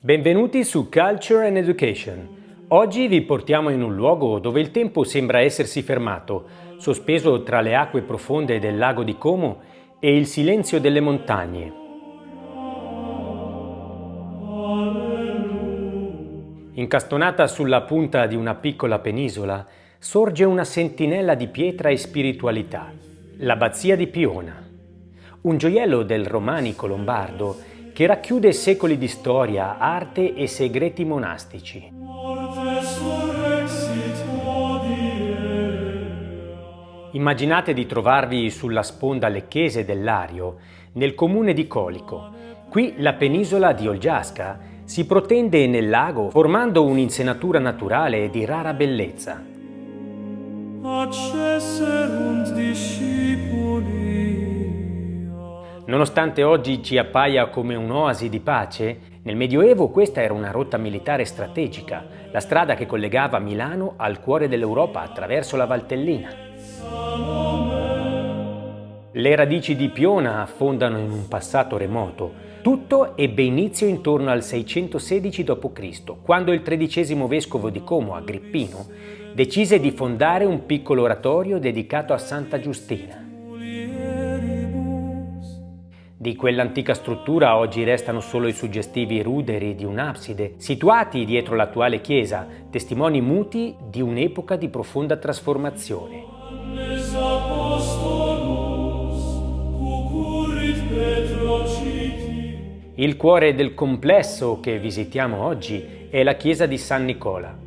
Benvenuti su Culture and Education. Oggi vi portiamo in un luogo dove il tempo sembra essersi fermato, sospeso tra le acque profonde del lago di Como e il silenzio delle montagne. Incastonata sulla punta di una piccola penisola, sorge una sentinella di pietra e spiritualità, l'abbazia di Piona. Un gioiello del romanico lombardo che racchiude secoli di storia, arte e segreti monastici. Immaginate di trovarvi sulla sponda lecchese del Lario, nel comune di Colico. Qui la penisola di Olgiasca si protende nel lago formando un'insenatura naturale di rara bellezza. Nonostante oggi ci appaia come un'oasi di pace, nel Medioevo questa era una rotta militare strategica, la strada che collegava Milano al cuore dell'Europa attraverso la Valtellina. Le radici di Piona affondano in un passato remoto. Tutto ebbe inizio intorno al 616 d.C., quando il XIII vescovo di Como, Agrippino, decise di fondare un piccolo oratorio dedicato a Santa Giustina. Di quell'antica struttura oggi restano solo i suggestivi ruderi di un'abside, situati dietro l'attuale chiesa, testimoni muti di un'epoca di profonda trasformazione. Il cuore del complesso che visitiamo oggi è la chiesa di San Nicola.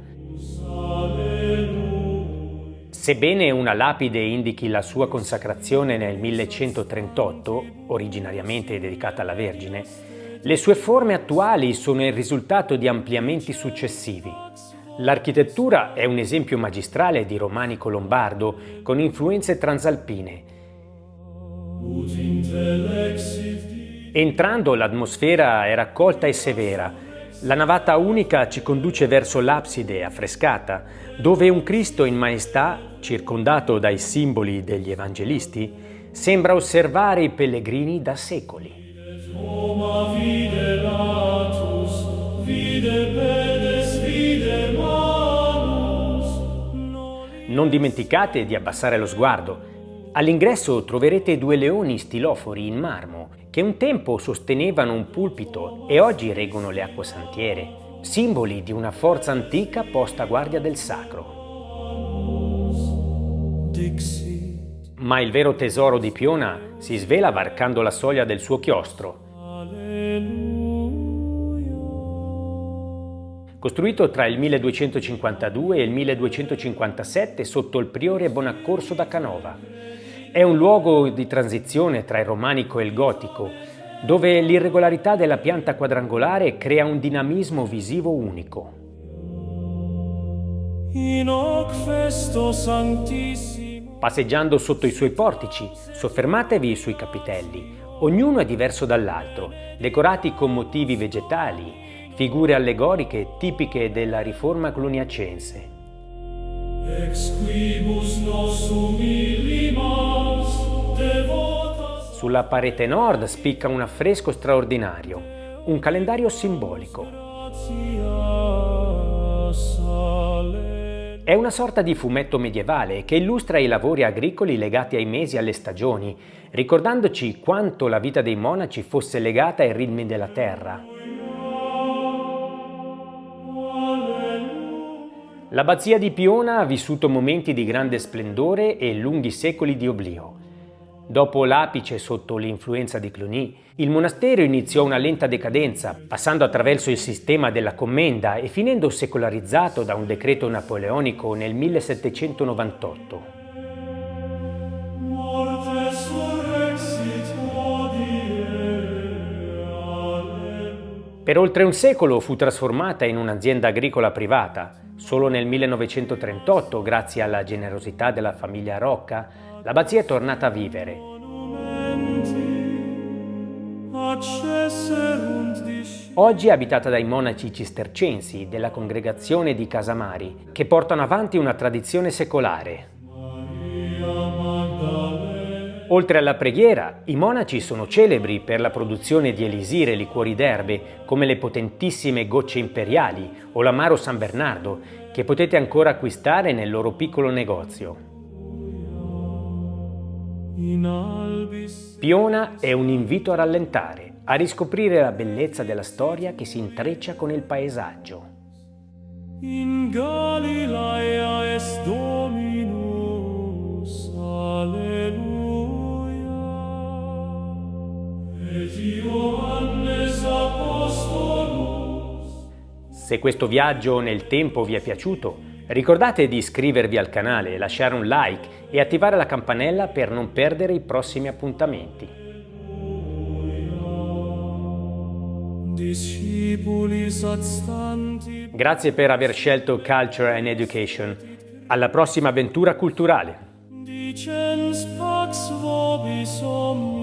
Sebbene una lapide indichi la sua consacrazione nel 1138, originariamente dedicata alla Vergine, le sue forme attuali sono il risultato di ampliamenti successivi. L'architettura è un esempio magistrale di romanico lombardo con influenze transalpine. Entrando, l'atmosfera è raccolta e severa. La navata unica ci conduce verso l'abside affrescata, dove un Cristo in maestà, circondato dai simboli degli evangelisti, sembra osservare i pellegrini da secoli. Non dimenticate di abbassare lo sguardo. All'ingresso troverete due leoni stilofori in marmo che un tempo sostenevano un pulpito e oggi reggono le acquasantiere, simboli di una forza antica posta a guardia del sacro. Ma il vero tesoro di Piona si svela varcando la soglia del suo chiostro. Costruito tra il 1252 e il 1257 sotto il priore Bonaccorso da Canova. È un luogo di transizione tra il romanico e il gotico, dove l'irregolarità della pianta quadrangolare crea un dinamismo visivo unico. Passeggiando sotto i suoi portici, soffermatevi sui capitelli. Ognuno è diverso dall'altro, decorati con motivi vegetali, figure allegoriche tipiche della riforma cluniacense. Sulla parete nord spicca un affresco straordinario, un calendario simbolico. È una sorta di fumetto medievale che illustra i lavori agricoli legati ai mesi e alle stagioni, ricordandoci quanto la vita dei monaci fosse legata ai ritmi della terra. L'abbazia di Piona ha vissuto momenti di grande splendore e lunghi secoli di oblio. Dopo l'apice sotto l'influenza di Cluny, il monastero iniziò una lenta decadenza, passando attraverso il sistema della commenda e finendo secolarizzato da un decreto napoleonico nel 1798. Per oltre un secolo fu trasformata in un'azienda agricola privata. Solo nel 1938, grazie alla generosità della famiglia Rocca, l'abbazia è tornata a vivere. Oggi è abitata dai monaci cistercensi della congregazione di Casamari, che portano avanti una tradizione secolare. Oltre alla preghiera, i monaci sono celebri per la produzione di elisire e liquori d'erbe, come le potentissime gocce imperiali o l'amaro San Bernardo, che potete ancora acquistare nel loro piccolo negozio. Piona è un invito a rallentare, a riscoprire la bellezza della storia che si intreccia con il paesaggio. In Galilea est Dominus, alleluia. Et Ioannes Apostolus. Se questo viaggio nel tempo vi è piaciuto, ricordate di iscrivervi al canale, lasciare un like e attivare la campanella per non perdere i prossimi appuntamenti. Discipulis ad stanti. Grazie per aver scelto Culture and Education. Alla prossima avventura culturale! Dicens pax vobis omnes.